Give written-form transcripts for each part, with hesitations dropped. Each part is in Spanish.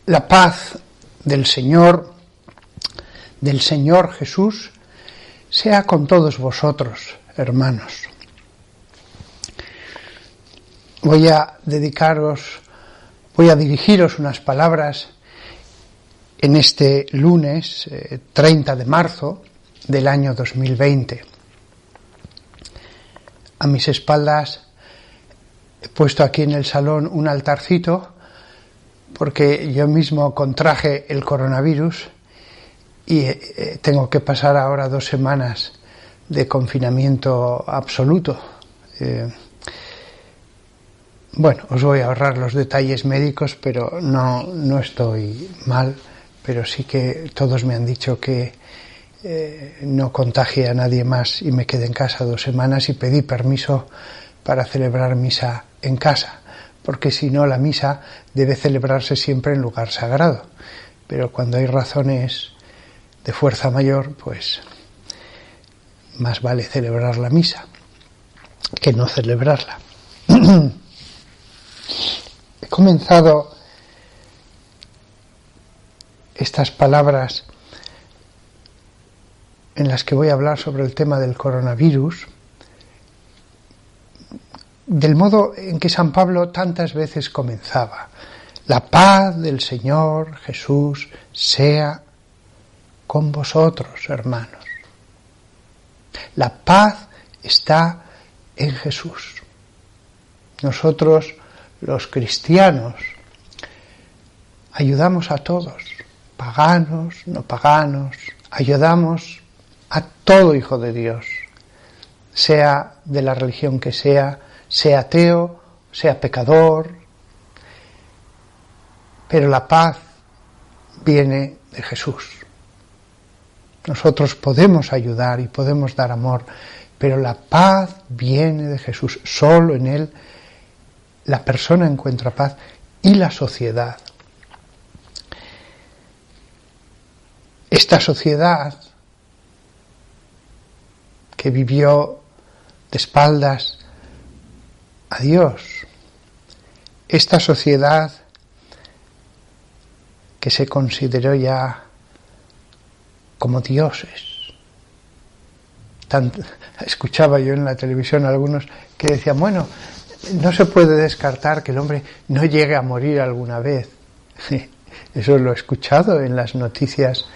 La paz del Señor Jesús, sea con todos vosotros, hermanos. Voy a dirigiros unas palabras en este lunes 30 de marzo del año 2020. A mis espaldas he puesto aquí en el salón un altarcito porque yo mismo contraje el coronavirus y tengo que pasar ahora 2 semanas de confinamiento absoluto. Bueno, os voy a ahorrar los detalles médicos, pero no estoy mal, pero sí que todos me han dicho que no contagie a nadie más y me quedé en casa 2 semanas y pedí permiso para celebrar misa en casa, porque si no la misa debe celebrarse siempre en lugar sagrado, pero cuando hay razones de fuerza mayor, pues más vale celebrar la misa que no celebrarla. He comenzado estas palabras en las que voy a hablar sobre el tema del coronavirus del modo en que San Pablo tantas veces comenzaba: la paz del Señor Jesús sea con vosotros, hermanos. La paz está en Jesús. Nosotros, los cristianos, ayudamos a todos, paganos, no paganos, ayudamos a todo hijo de Dios, sea de la religión que sea ateo, sea pecador, pero la paz viene de Jesús. Nosotros podemos ayudar y podemos dar amor, pero la paz viene de Jesús. Solo en Él la persona encuentra paz y la sociedad. Esta sociedad que vivió de espaldas a Dios, esta sociedad que se consideró ya como dioses. Escuchaba yo en la televisión a algunos que decían, bueno, no se puede descartar que el hombre no llegue a morir alguna vez. Eso lo he escuchado en las noticias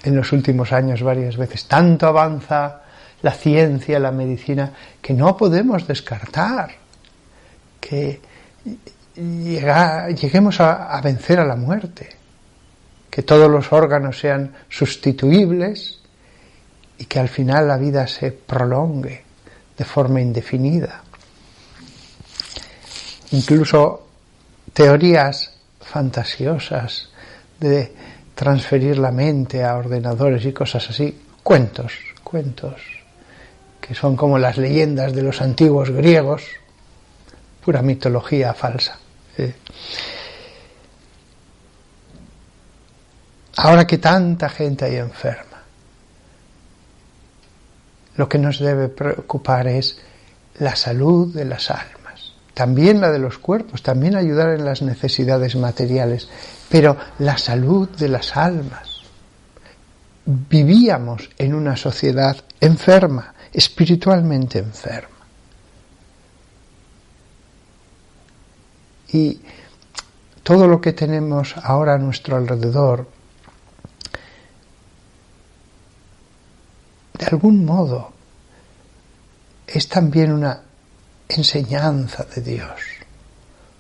en los últimos años varias veces. Tanto avanza la ciencia, la medicina, que no podemos descartar que lleguemos a vencer a la muerte, que todos los órganos sean sustituibles y que al final la vida se prolongue de forma indefinida. Incluso teorías fantasiosas de transferir la mente a ordenadores y cosas así, cuentos que son como las leyendas de los antiguos griegos, pura mitología falsa. Ahora que tanta gente hay enferma, lo que nos debe preocupar es la salud de las almas, también la de los cuerpos, también ayudar en las necesidades materiales, pero la salud de las almas. Vivíamos en una sociedad enferma, espiritualmente enferma. Y todo lo que tenemos ahora a nuestro alrededor, de algún modo, es también una enseñanza de Dios.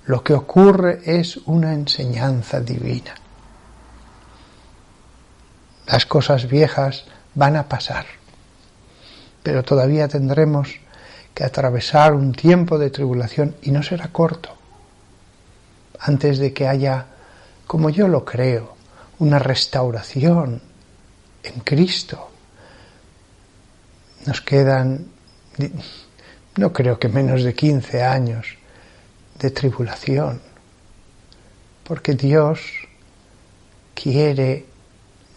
Lo que ocurre es una enseñanza divina. Las cosas viejas van a pasar, pero todavía tendremos que atravesar un tiempo de tribulación, y no será corto, antes de que haya, como yo lo creo, una restauración en Cristo. Nos quedan, no creo que menos de 15 años de tribulación, porque Dios quiere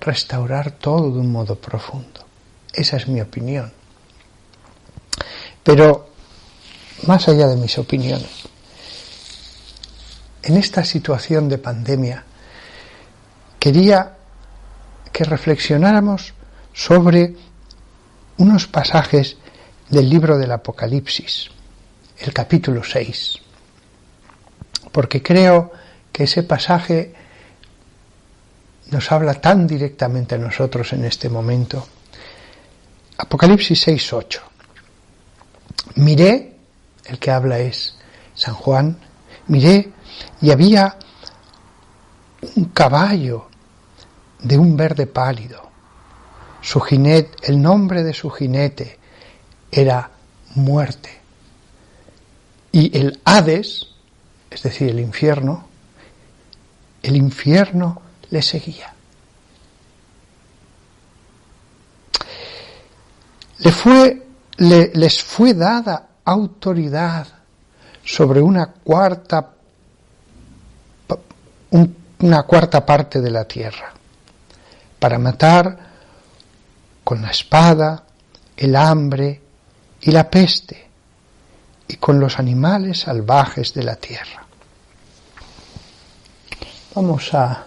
restaurar todo de un modo profundo. Esa es mi opinión. Pero, más allá de mis opiniones, en esta situación de pandemia, quería que reflexionáramos sobre unos pasajes del libro del Apocalipsis, el capítulo 6, porque creo que ese pasaje nos habla tan directamente a nosotros en este momento. Apocalipsis 6:8. Miré, el que habla es San Juan, miré y había un caballo de un verde pálido. Su jinete, el nombre de su jinete era Muerte. Y el Hades, es decir, el infierno le seguía. Les fue dada autoridad sobre una cuarta parte de la tierra, para matar con la espada, el hambre y la peste, y con los animales salvajes de la tierra. Vamos a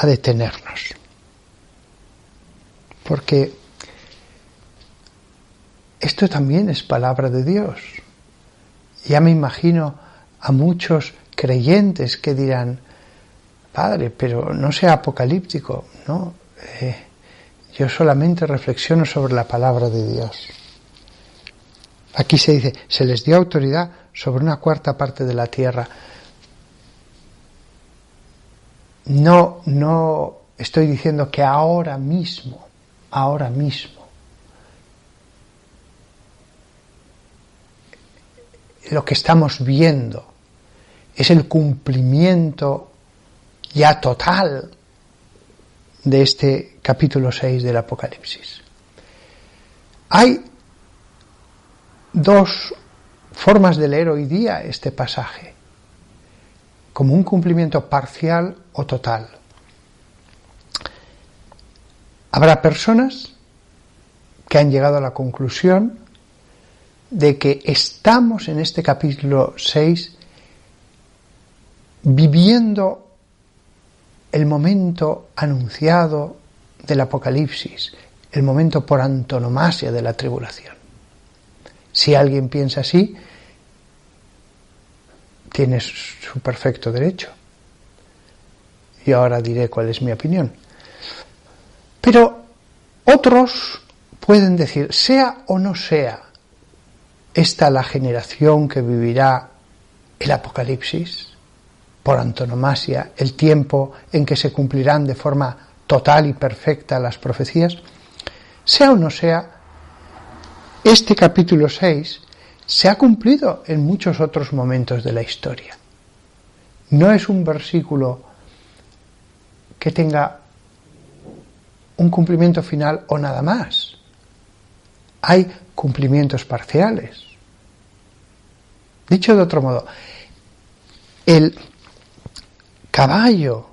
detenernos, porque esto también es palabra de Dios. Ya me imagino a muchos creyentes que dirán: Padre, pero no sea apocalíptico, ¿no? Yo solamente reflexiono sobre la palabra de Dios. Aquí se dice, se les dio autoridad sobre una cuarta parte de la tierra. No estoy diciendo que ahora mismo, lo que estamos viendo es el cumplimiento ya total de este capítulo 6 del Apocalipsis. Hay dos formas de leer hoy día este pasaje, como un cumplimiento parcial o total. Habrá personas que han llegado a la conclusión de que estamos en este capítulo 6 viviendo el momento anunciado del Apocalipsis, el momento por antonomasia de la tribulación. Si alguien piensa así, tiene su perfecto derecho. Y ahora diré cuál es mi opinión. Pero otros pueden decir, sea o no sea esta la generación que vivirá el Apocalipsis, por antonomasia, el tiempo en que se cumplirán de forma total y perfecta las profecías, sea o no sea, este capítulo 6 se ha cumplido en muchos otros momentos de la historia. No es un versículo que tenga un cumplimiento final o nada más. Hay cumplimientos parciales. Dicho de otro modo, el caballo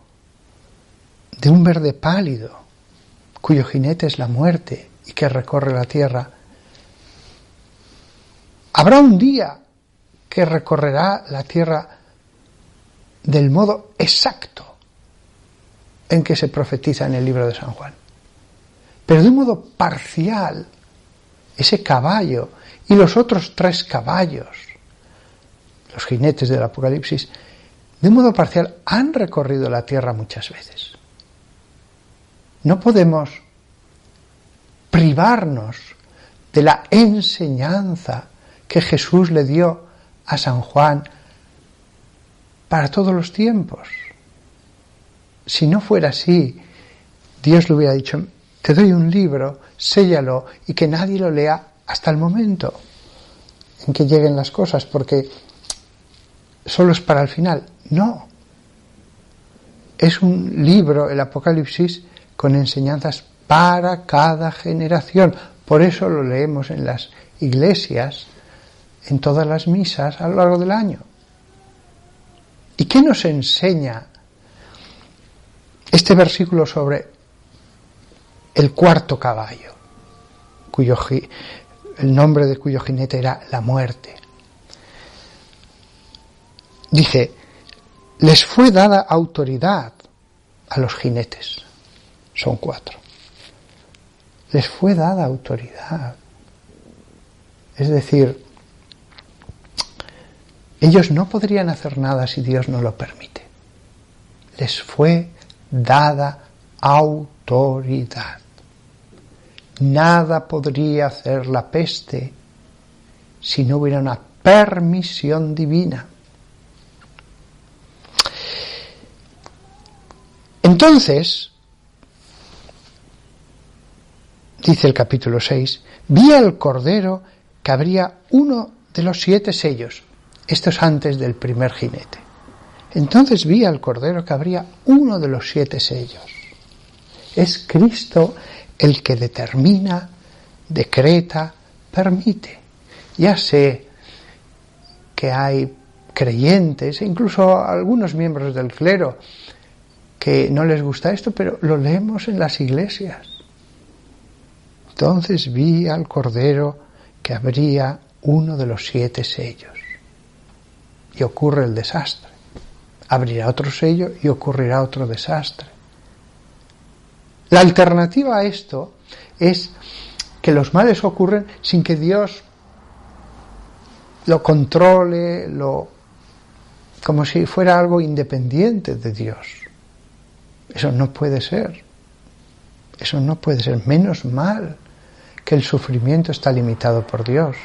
de un verde pálido, cuyo jinete es la muerte y que recorre la tierra, habrá un día que recorrerá la tierra del modo exacto en que se profetiza en el libro de San Juan. Pero de un modo parcial, ese caballo y los otros 3 caballos, los jinetes del Apocalipsis, de un modo parcial han recorrido la tierra muchas veces. No podemos privarnos de la enseñanza que Jesús le dio a San Juan para todos los tiempos. Si no fuera así, Dios le hubiera dicho, te doy un libro, séllalo y que nadie lo lea hasta el momento en que lleguen las cosas, porque solo es para el final. No. Es un libro, el Apocalipsis, con enseñanzas para cada generación. Por eso lo leemos en las iglesias, en todas las misas a lo largo del año. ¿Y qué nos enseña este versículo sobre el cuarto caballo, el nombre de cuyo jinete era la muerte? Dice, les fue dada autoridad a los jinetes, son 4. Les fue dada autoridad. Es decir, ellos no podrían hacer nada si Dios no lo permite. Les fue dada autoridad. Nada podría hacer la peste si no hubiera una permisión divina. Entonces, dice el capítulo 6, vi al Cordero que abría uno de los 7 sellos. Esto es antes del primer jinete. Entonces vi al Cordero que abría uno de los 7 sellos. Es Cristo el que determina, decreta, permite. Ya sé que hay creyentes, e incluso algunos miembros del clero, que no les gusta esto, pero lo leemos en las iglesias. Entonces vi al Cordero que abría uno de los 7 sellos. Y ocurre el desastre. Abrirá otro sello y ocurrirá otro desastre. La alternativa a esto es que los males ocurren sin que Dios lo controle, como si fuera algo independiente de Dios. Eso no puede ser. Eso no puede ser. Menos mal que el sufrimiento está limitado por Dios.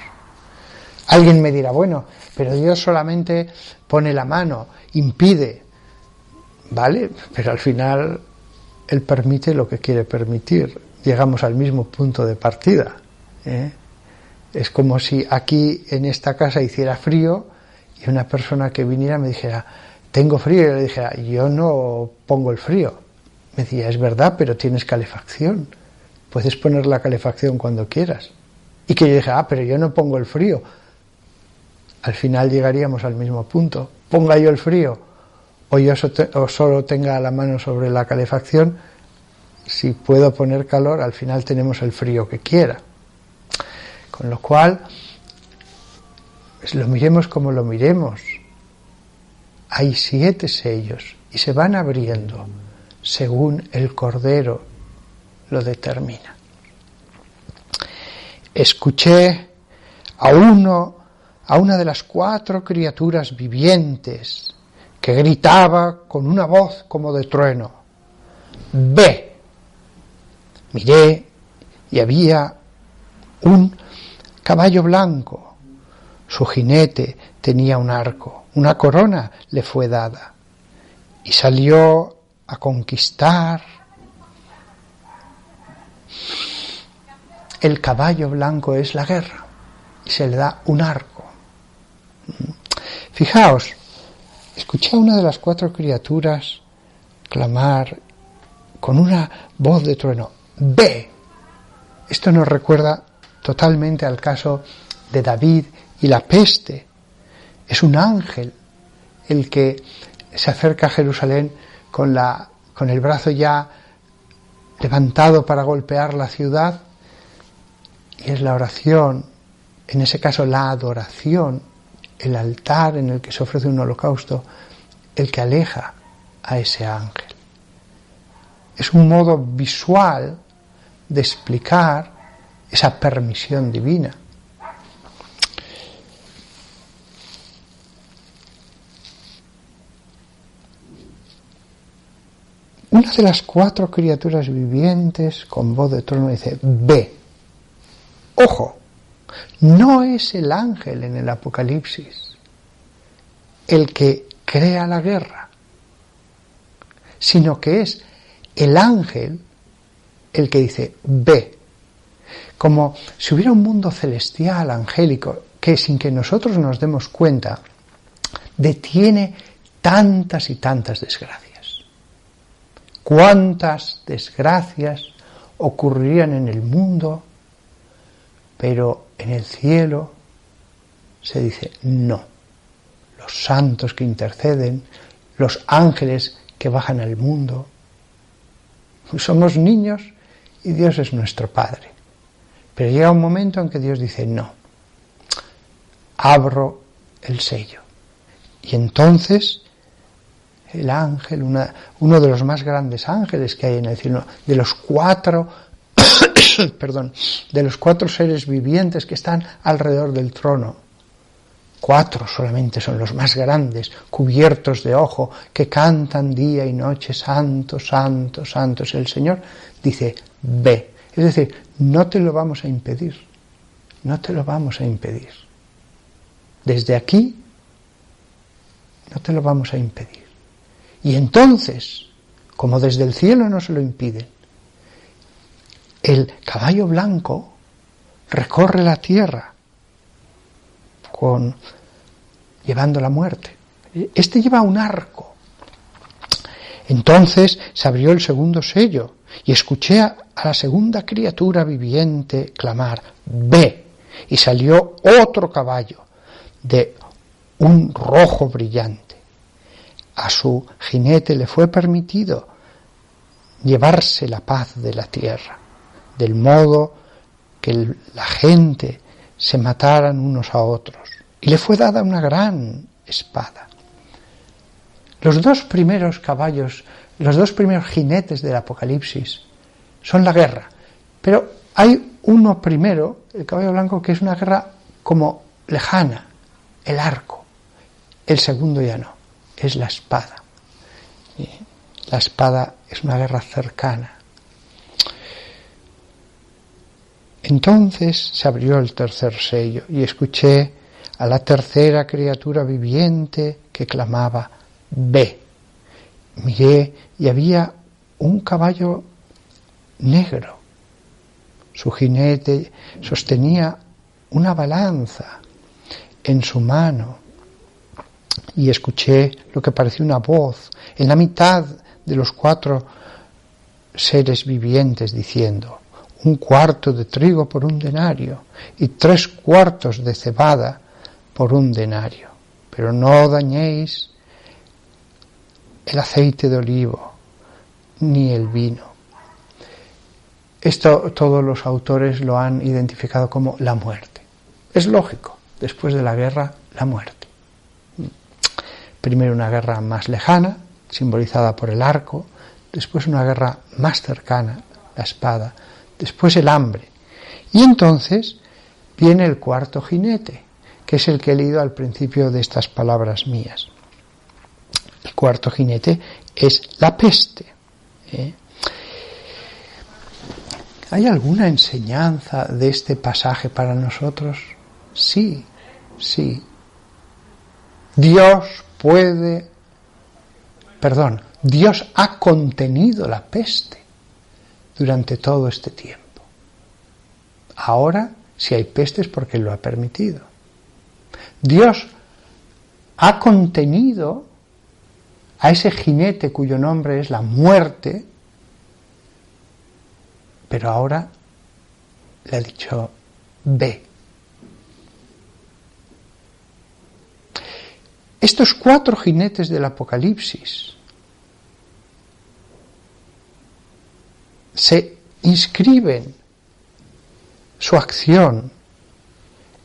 Alguien me dirá, bueno, pero Dios solamente pone la mano, impide, ¿vale? Pero al final Él permite lo que quiere permitir. Llegamos al mismo punto de partida, ¿eh? Es como si aquí en esta casa hiciera frío y una persona que viniera me dijera, tengo frío, y yo le dijera, yo no pongo el frío. Me decía, es verdad, pero tienes calefacción. Puedes poner la calefacción cuando quieras. Y que yo dije, pero yo no pongo el frío. Al final llegaríamos al mismo punto. Ponga yo el frío o yo solo tenga la mano sobre la calefacción, si puedo poner calor, al final tenemos el frío que quiera. Con lo cual, pues lo miremos como lo miremos. Hay 7 sellos y se van abriendo según el Cordero lo determina. Escuché a una de las 4 criaturas vivientes que gritaba con una voz como de trueno, ¡ve! Miré y había un caballo blanco. Su jinete tenía un arco, una corona le fue dada y salió a conquistar. El caballo blanco es la guerra y se le da un arco. Fijaos, escuché a una de las 4 criaturas clamar con una voz de trueno, ¡ve! Esto nos recuerda totalmente al caso de David y la peste. Es un ángel el que se acerca a Jerusalén con el brazo ya levantado para golpear la ciudad, y es la oración, en ese caso la adoración, el altar en el que se ofrece un holocausto, el que aleja a ese ángel. Es un modo visual de explicar esa permisión divina. Una de las 4 criaturas vivientes con voz de trueno dice, ve. Ojo, no es el ángel en el Apocalipsis el que crea la guerra, sino que es el ángel el que dice, ve. Como si hubiera un mundo celestial, angélico, que sin que nosotros nos demos cuenta, detiene tantas y tantas desgracias. ¿Cuántas desgracias ocurrirían en el mundo? Pero en el cielo se dice no. Los santos que interceden, los ángeles que bajan al mundo. Somos niños y Dios es nuestro Padre. Pero llega un momento en que Dios dice no. Abro el sello. Y entonces el ángel, uno de los más grandes ángeles que hay en el cielo, de los 4 de los 4 seres vivientes que están alrededor del trono. 4 solamente son los más grandes, cubiertos de ojo, que cantan día y noche, santo, santo, santo es el Señor. Dice, ve. Es decir, no te lo vamos a impedir. No te lo vamos a impedir. Desde aquí, no te lo vamos a impedir. Y entonces, como desde el cielo no se lo impiden, el caballo blanco recorre la tierra llevando la muerte. Este lleva un arco. Entonces se abrió el segundo sello y escuché a la segunda criatura viviente clamar, ve, y salió otro caballo de un rojo brillante. A su jinete le fue permitido llevarse la paz de la tierra, del modo que la gente se mataran unos a otros, y le fue dada una gran espada. Los 2 primeros caballos, los 2 primeros jinetes del Apocalipsis son la guerra, pero hay uno primero, el caballo blanco, que es una guerra como lejana, el arco. El segundo ya no, es la espada. La espada es una guerra cercana. Entonces se abrió el tercer sello y escuché a la tercera criatura viviente que clamaba, ve. Miré y había un caballo negro. Su jinete sostenía una balanza en su mano y escuché lo que parecía una voz en la mitad de los 4 seres vivientes diciendo, 1/4 de trigo por 1 denario y 3/4 de cebada por 1 denario, pero no dañéis el aceite de olivo ni el vino. Esto todos los autores lo han identificado como la muerte. Es lógico, después de la guerra, la muerte. Primero una guerra más lejana, simbolizada por el arco, después una guerra más cercana, la espada, después el hambre. Y entonces viene el 4 jinete, que es el que he leído al principio de estas palabras mías. El 4 jinete es la peste. ¿Hay alguna enseñanza de este pasaje para nosotros? Sí, sí. Dios ha contenido la peste durante todo este tiempo. Ahora, si hay peste es porque lo ha permitido. Dios ha contenido a ese jinete cuyo nombre es la muerte, pero ahora le ha dicho, ve. Estos 4 jinetes del Apocalipsis se inscriben su acción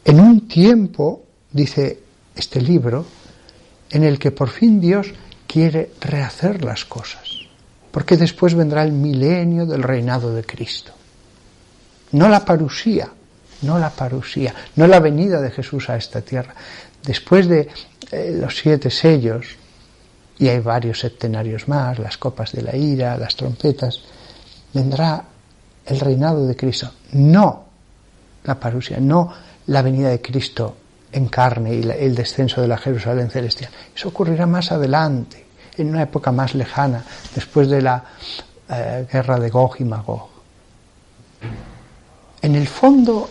en un tiempo, dice este libro, en el que por fin Dios quiere rehacer las cosas, porque después vendrá el milenio del reinado de Cristo. No la parusía, no la venida de Jesús a esta tierra. Después de los 7 sellos, y hay varios septenarios más, las copas de la ira, las trompetas, vendrá el reinado de Cristo. No la parusía, no la venida de Cristo en carne y el descenso de la Jerusalén celestial. Eso ocurrirá más adelante, en una época más lejana, después de la guerra de Gog y Magog. En el fondo,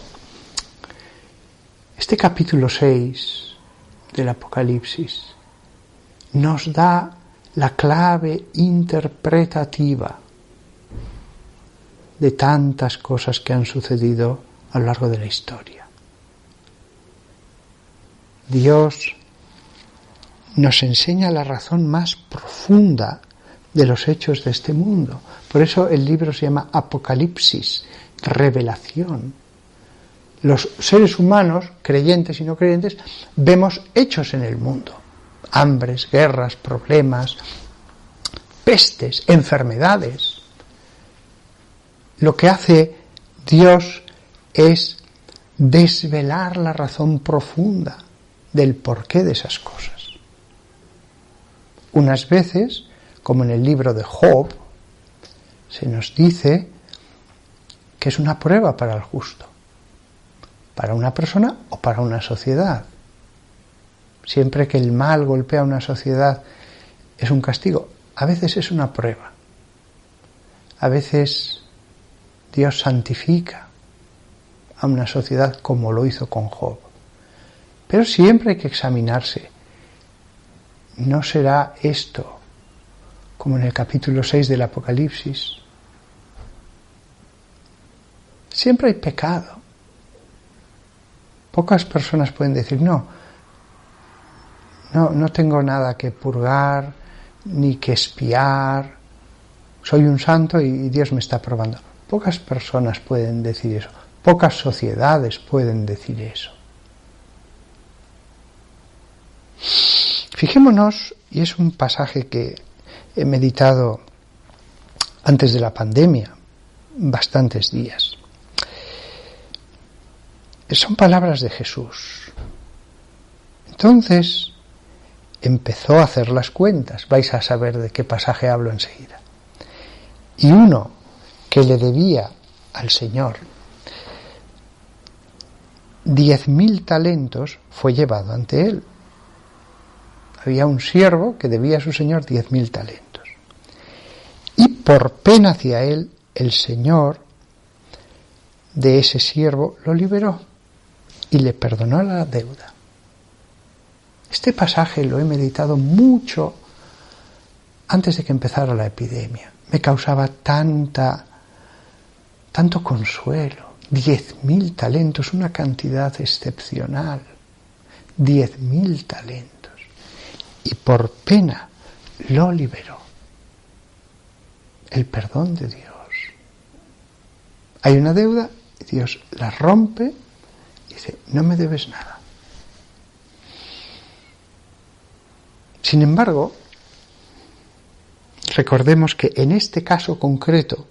este capítulo 6 del Apocalipsis nos da la clave interpretativa de tantas cosas que han sucedido a lo largo de la historia. Dios nos enseña la razón más profunda de los hechos de este mundo. Por eso el libro se llama Apocalipsis, revelación. Los seres humanos, creyentes y no creyentes, vemos hechos en el mundo. Hambres, guerras, problemas, pestes, enfermedades. Lo que hace Dios es desvelar la razón profunda del porqué de esas cosas. Unas veces, como en el libro de Job, se nos dice que es una prueba para el justo, para una persona o para una sociedad. Siempre que el mal golpea a una sociedad es un castigo, a veces es una prueba. A veces Dios santifica a una sociedad como lo hizo con Job. Pero siempre hay que examinarse. ¿No será esto como en el capítulo 6 del Apocalipsis? Siempre hay pecado. Pocas personas pueden decir, no tengo nada que purgar, ni que espiar, soy un santo y Dios me está probando. Pocas personas pueden decir eso, pocas sociedades pueden decir eso. Fijémonos, y es un pasaje que he meditado antes de la pandemia, bastantes días. Son palabras de Jesús. Entonces empezó a hacer las cuentas, vais a saber de qué pasaje hablo enseguida. Y uno que le debía al Señor 10.000 talentos fue llevado ante él. Había un siervo que debía a su señor 10.000 talentos. Y por pena hacia él, el señor de ese siervo lo liberó y le perdonó la deuda. Este pasaje lo he meditado mucho antes de que empezara la epidemia. Me causaba tanto consuelo. 10.000 talentos, una cantidad excepcional. 10.000 talentos. Y por pena lo liberó. El perdón de Dios. Hay una deuda, y Dios la rompe y dice, no me debes nada. Sin embargo, recordemos que en este caso concreto,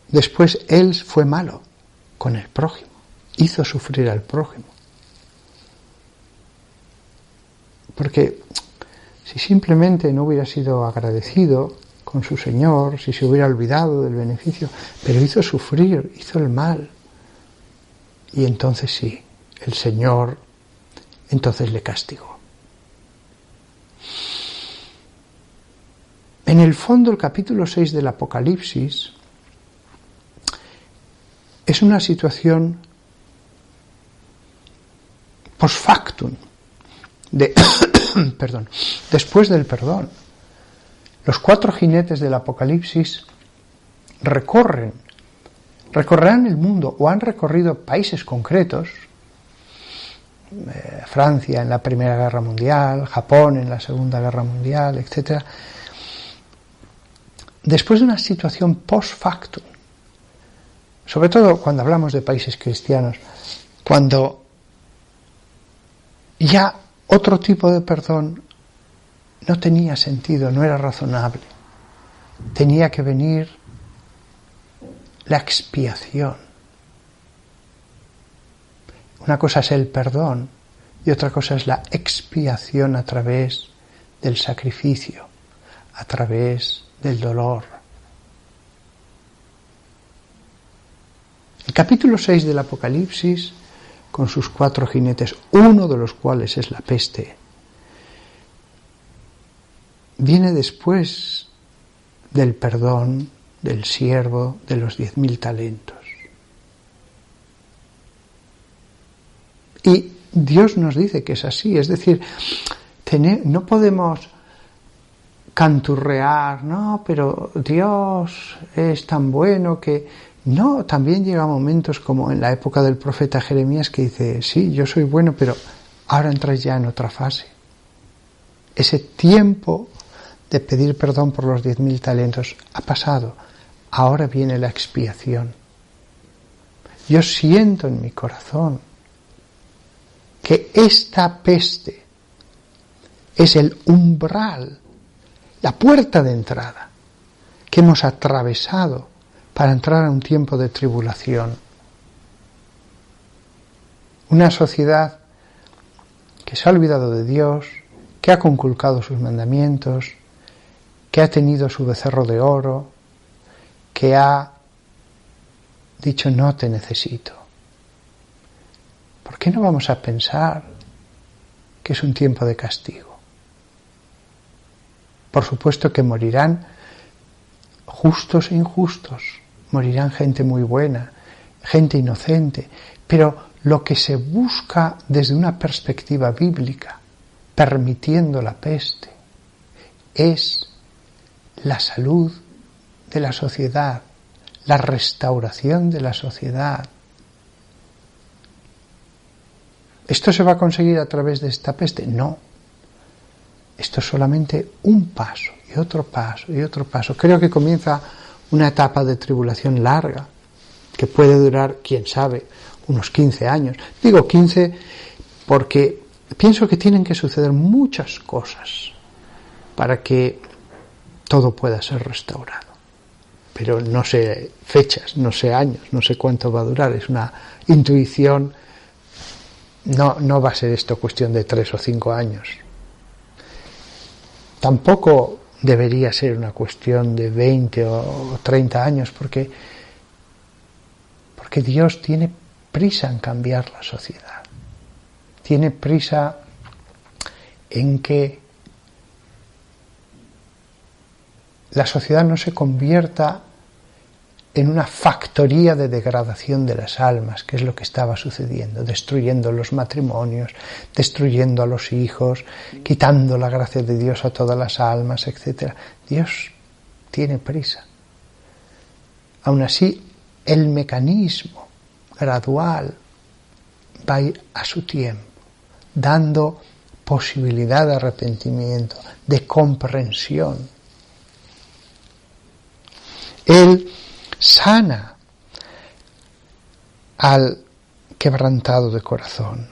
después él fue malo con el prójimo, hizo sufrir al prójimo. Porque si simplemente no hubiera sido agradecido con su Señor, si se hubiera olvidado del beneficio, pero hizo sufrir, hizo el mal. Y entonces sí, el Señor entonces le castigó. En el fondo, el capítulo 6 del Apocalipsis es una situación post factum, después del perdón. Los 4 jinetes del Apocalipsis recorrerán el mundo o han recorrido países concretos, Francia en la Primera Guerra Mundial, Japón en la Segunda Guerra Mundial, etc. Después de una situación post factum, sobre todo cuando hablamos de países cristianos, cuando ya otro tipo de perdón no tenía sentido, no era razonable. Tenía que venir la expiación. Una cosa es el perdón y otra cosa es la expiación a través del sacrificio, a través del dolor. El capítulo 6 del Apocalipsis, con sus 4 jinetes, uno de los cuales es la peste, viene después del perdón del siervo de los 10.000 talentos. Y Dios nos dice que es así, es decir, no podemos canturrear, no, pero Dios es tan bueno que... No, también llega momentos como en la época del profeta Jeremías que dice, sí, yo soy bueno, pero ahora entras ya en otra fase. Ese tiempo de pedir perdón por los 10.000 talentos ha pasado. Ahora viene la expiación. Yo siento en mi corazón que esta peste es el umbral, la puerta de entrada que hemos atravesado para entrar a un tiempo de tribulación. Una sociedad que se ha olvidado de Dios, que ha conculcado sus mandamientos, que ha tenido su becerro de oro, que ha dicho no te necesito. ¿Por qué no vamos a pensar que es un tiempo de castigo? Por supuesto que morirán justos e injustos, morirán gente muy buena, gente inocente, pero lo que se busca desde una perspectiva bíblica, permitiendo la peste, es la salud de la sociedad, la restauración de la sociedad. ¿Esto se va a conseguir a través de esta peste? No. Esto es solamente un paso y otro paso y otro paso. Creo que comienza una etapa de tribulación larga, que puede durar, quién sabe, unos 15 años. Digo 15 porque pienso que tienen que suceder muchas cosas para que todo pueda ser restaurado. Pero no sé fechas, no sé años, no sé cuánto va a durar. Es una intuición. No va a ser esto cuestión de 3 o 5 años. Tampoco debería ser una cuestión de 20 o 30 años, porque Dios tiene prisa en cambiar la sociedad. Tiene prisa en que la sociedad no se convierta en una factoría de degradación de las almas, que es lo que estaba sucediendo, destruyendo los matrimonios, destruyendo a los hijos, quitando la gracia de Dios a todas las almas, etc. Dios tiene prisa. Aún así, el mecanismo gradual va a ir a su tiempo, dando posibilidad de arrepentimiento, de comprensión. Él sana al quebrantado de corazón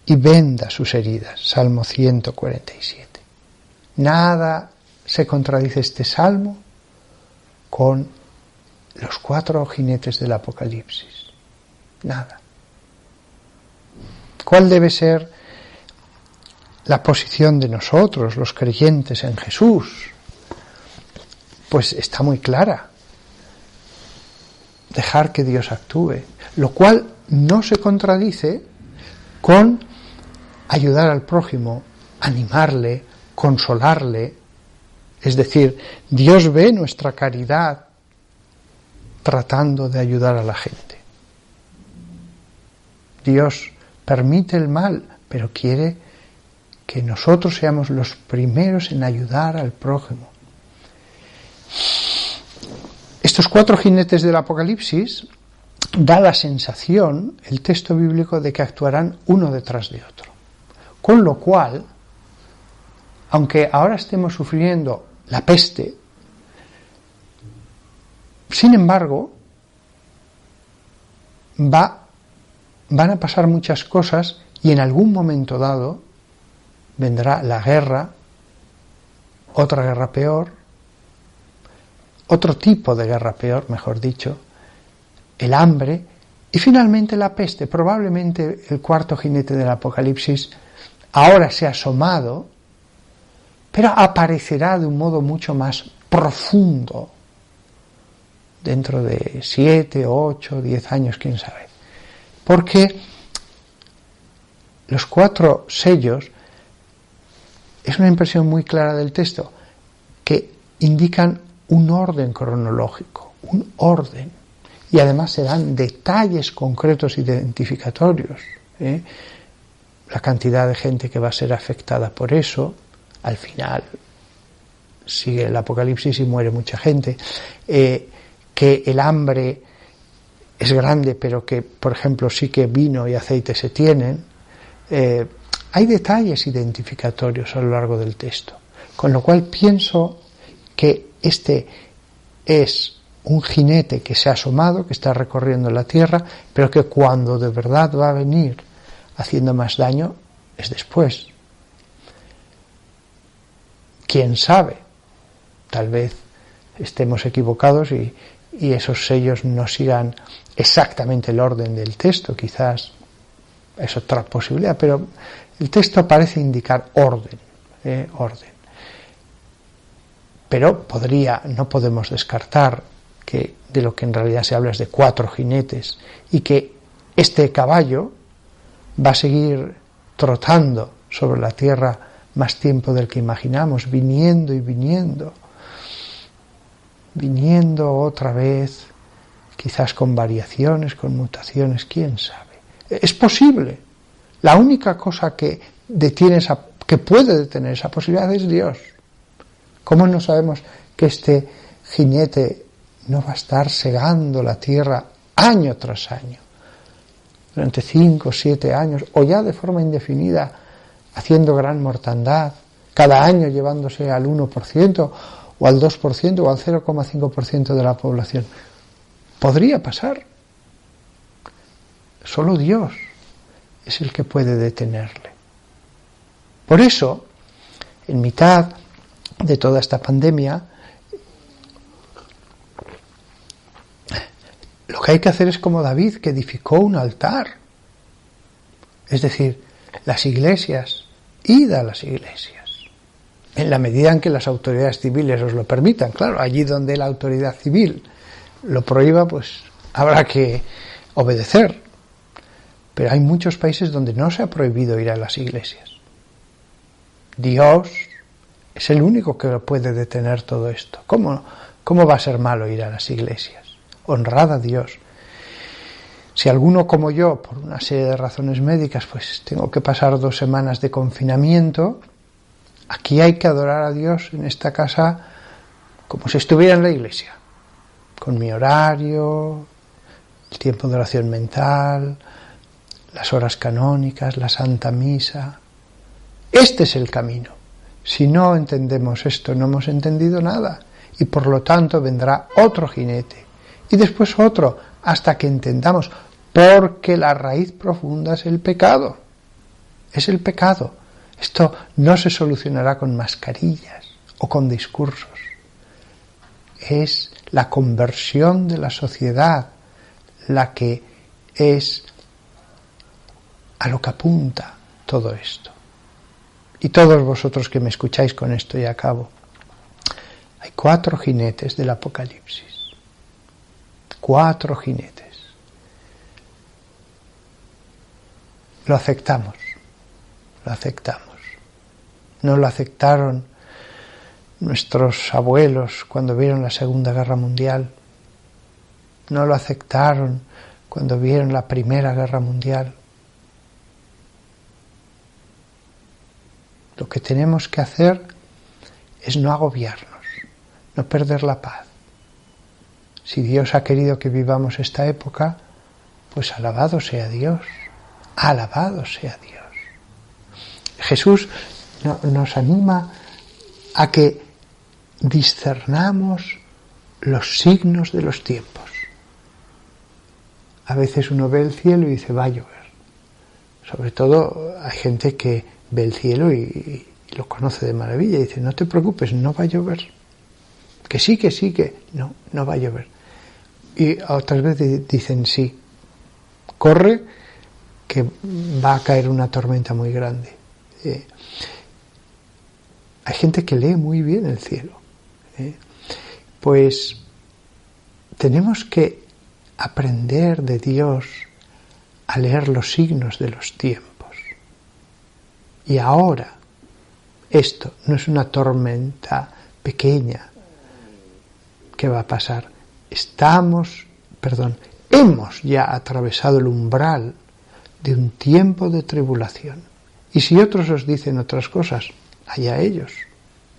y venda sus heridas. Salmo 147. Nada se contradice este salmo con los 4 jinetes del Apocalipsis. Nada. ¿Cuál debe ser la posición de nosotros, los creyentes en Jesús? Pues está muy clara. Dejar que Dios actúe, lo cual no se contradice con ayudar al prójimo, animarle, consolarle. Es decir, Dios ve nuestra caridad tratando de ayudar a la gente. Dios permite el mal, pero quiere que nosotros seamos los primeros en ayudar al prójimo. Estos 4 jinetes del Apocalipsis da la sensación, el texto bíblico, de que actuarán uno detrás de otro. Con lo cual, aunque ahora estemos sufriendo la peste, sin embargo, van a pasar muchas cosas y en algún momento dado vendrá la guerra, otra guerra peor, otro tipo de guerra peor, mejor dicho, el hambre y finalmente la peste. Probablemente el 4 jinete del Apocalipsis ahora se ha asomado, pero aparecerá de un modo mucho más profundo dentro de 7, 8, 10 años, quién sabe. Porque los 4 sellos es una impresión muy clara del texto que indican un orden cronológico, un orden, y además se dan detalles concretos identificatorios. La cantidad de gente que va a ser afectada por eso, al final sigue el Apocalipsis y muere mucha gente, que el hambre es grande, pero que, por ejemplo, sí que vino y aceite se tienen. Hay detalles identificatorios a lo largo del texto, con lo cual pienso que este es un jinete que se ha asomado, que está recorriendo la tierra, pero que cuando de verdad va a venir haciendo más daño es después. quién sabe, tal vez estemos equivocados y esos sellos no sigan exactamente el orden del texto, quizás es otra posibilidad, pero el texto parece indicar orden. Pero no podemos descartar que de lo que en realidad se habla es de 4 jinetes y que este caballo va a seguir trotando sobre la tierra más tiempo del que imaginamos, viniendo y viniendo otra vez, quizás con variaciones, con mutaciones, quién sabe. Es posible. La única cosa que puede detener esa posibilidad es Dios. ¿Cómo no sabemos que este jinete no va a estar segando la tierra año tras año, durante 5 o 7 años, o ya de forma indefinida, haciendo gran mortandad, cada año llevándose al 1%, o al 2%, o al 0,5% de la población? Podría pasar. Solo Dios es el que puede detenerle. Por eso, en mitad de toda esta pandemia, lo que hay que hacer es como David, que edificó un altar. Es decir, las iglesias, id a las iglesias, en la medida en que las autoridades civiles os lo permitan. Claro, allí donde la autoridad civil lo prohíba, pues habrá que obedecer. Pero hay muchos países donde no se ha prohibido ir a las iglesias. Dios es el único que puede detener todo esto. ¿Cómo va a ser malo ir a las iglesias? Honrad a Dios. Si alguno como yo, por una serie de razones médicas, pues tengo que pasar 2 semanas de confinamiento, aquí hay que adorar a Dios en esta casa como si estuviera en la iglesia, con mi horario, el tiempo de oración mental, las horas canónicas, la Santa Misa. Este es el camino. Si no entendemos esto, no hemos entendido nada, y por lo tanto vendrá otro jinete, y después otro, hasta que entendamos, porque la raíz profunda es el pecado. Es el pecado. Esto no se solucionará con mascarillas o con discursos. Es la conversión de la sociedad la que es a lo que apunta todo esto. Y todos vosotros que me escucháis, con esto y acabo. Hay 4 jinetes del Apocalipsis. 4 jinetes. Lo aceptamos. No lo aceptaron nuestros abuelos cuando vieron la Segunda Guerra Mundial. No lo aceptaron cuando vieron la Primera Guerra Mundial. Lo que tenemos que hacer es no agobiarnos, no perder la paz. Si Dios ha querido que vivamos esta época, pues alabado sea Dios, alabado sea Dios. Jesús nos anima a que discernamos los signos de los tiempos. A veces uno ve el cielo y dice, va a llover. Sobre todo hay gente que ve el cielo y lo conoce de maravilla y dice, no te preocupes, no va a llover. Que sí, que no va a llover. Y otras veces dicen, sí, corre, que va a caer una tormenta muy grande. Hay gente que lee muy bien el cielo. Pues tenemos que aprender de Dios a leer los signos de los tiempos. Y ahora, esto no es una tormenta pequeña que va a pasar. Hemos ya atravesado el umbral de un tiempo de tribulación. Y si otros os dicen otras cosas, allá ellos.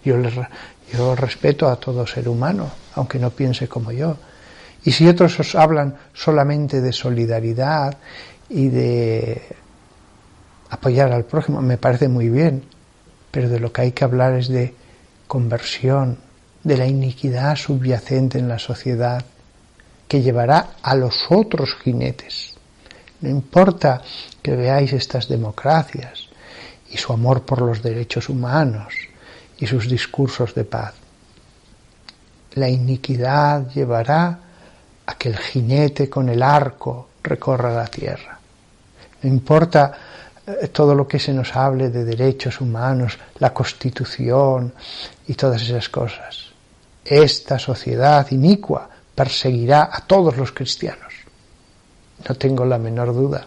Yo respeto a todo ser humano, aunque no piense como yo. Y si otros os hablan solamente de solidaridad y de apoyar al prójimo, me parece muy bien, pero de lo que hay que hablar es de conversión, de la iniquidad subyacente en la sociedad, que llevará a los otros jinetes. No importa que veáis estas democracias y su amor por los derechos humanos y sus discursos de paz. La iniquidad llevará a que el jinete con el arco recorra la tierra. No importa todo lo que se nos hable de derechos humanos, la Constitución y todas esas cosas. Esta sociedad inicua perseguirá a todos los cristianos. No tengo la menor duda.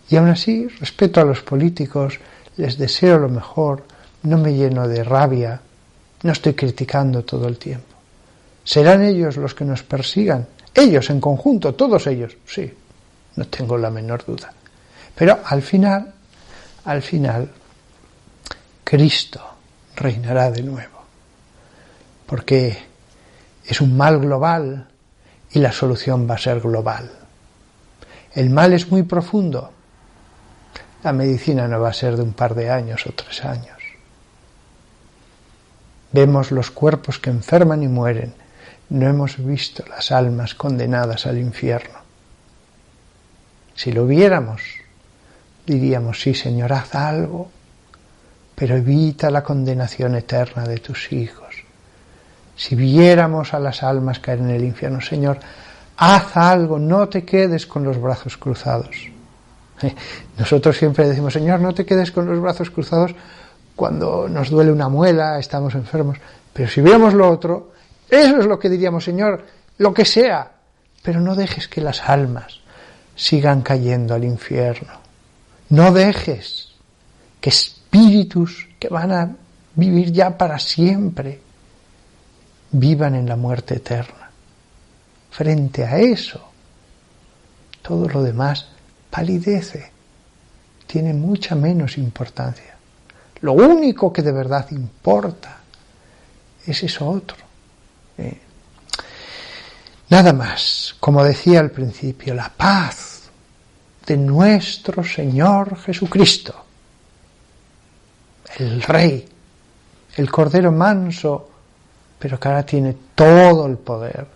Y aún así, respeto a los políticos, les deseo lo mejor, no me lleno de rabia, no estoy criticando todo el tiempo. ¿Serán ellos los que nos persigan? Ellos en conjunto, todos ellos, sí, no tengo la menor duda. Pero al final, Cristo reinará de nuevo, porque es un mal global y la solución va a ser global. El mal es muy profundo. La medicina no va a ser de un par de años o 3 años. Vemos los cuerpos que enferman y mueren. No hemos visto las almas condenadas al infierno. Si lo viéramos, diríamos, sí, Señor, haz algo, pero evita la condenación eterna de tus hijos. Si viéramos a las almas caer en el infierno, Señor, haz algo, no te quedes con los brazos cruzados. Nosotros siempre decimos, Señor, no te quedes con los brazos cruzados cuando nos duele una muela, estamos enfermos. Pero si viéramos lo otro, eso es lo que diríamos, Señor, lo que sea, pero no dejes que las almas sigan cayendo al infierno. No dejes que espíritus que van a vivir ya para siempre vivan en la muerte eterna. Frente a eso, todo lo demás palidece, tiene mucha menos importancia. Lo único que de verdad importa es eso otro. Nada más, como decía al principio, la paz de nuestro Señor Jesucristo, el Rey, el Cordero manso, pero que ahora tiene todo el poder,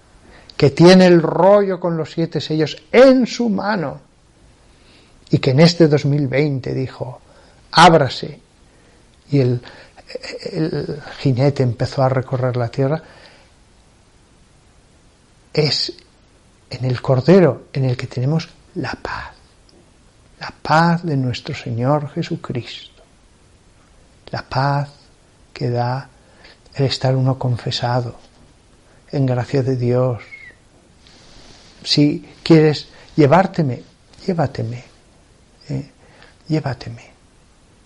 que tiene el rollo con los 7 sellos en su mano, y que en este 2020 dijo, ábrase, y el jinete empezó a recorrer la tierra. Es en el Cordero en el que tenemos la paz de nuestro Señor Jesucristo, la paz que da el estar uno confesado en gracia de Dios. Si quieres llevárteme, llévateme.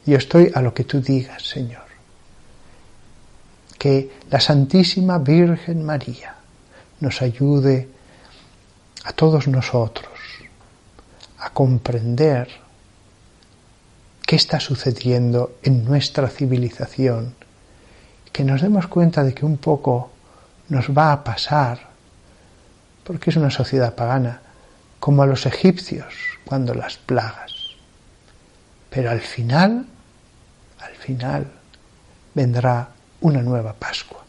Yo estoy a lo que tú digas, Señor. Que la Santísima Virgen María nos ayude a todos nosotros a comprender qué está sucediendo en nuestra civilización, que nos demos cuenta de que un poco nos va a pasar, porque es una sociedad pagana, como a los egipcios cuando las plagas. Pero al final vendrá una nueva Pascua.